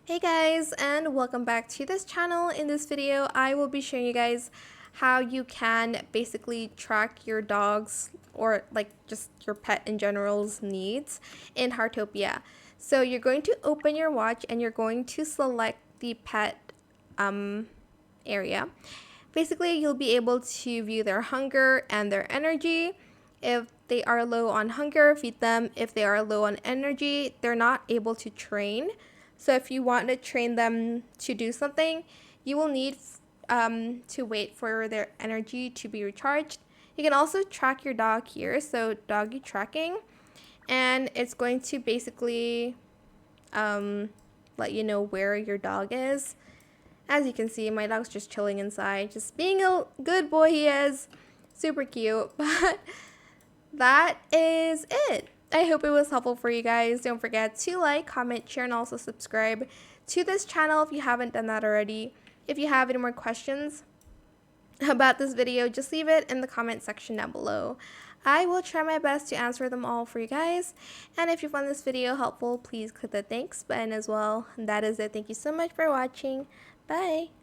Hey guys, and welcome back to this channel. In this video, I will be showing you guys how you can basically track your dog's or like just your pet in general's needs in Heartopia. So you're going to open your watch and you're going to select the pet area. Basically, you'll be able to view their hunger and their energy. If they are low on hunger, feed them. If they are low on energy, they're not able to train. So if you want to train them to do something, you will need to wait for their energy to be recharged. You can also track your dog here, so doggy tracking, and it's going to basically let you know where your dog is. As you can see, my dog's just chilling inside, just being a good boy he is. Super cute, but that is it. I hope it was helpful for you guys. Don't forget to like, comment, share, and also subscribe to this channel if you haven't done that already. If you have any more questions about this video, just leave it in the comment section down below. I will try my best to answer them all for you guys. And if you found this video helpful, please click the thanks button as well. And that is it. Thank you so much for watching. Bye.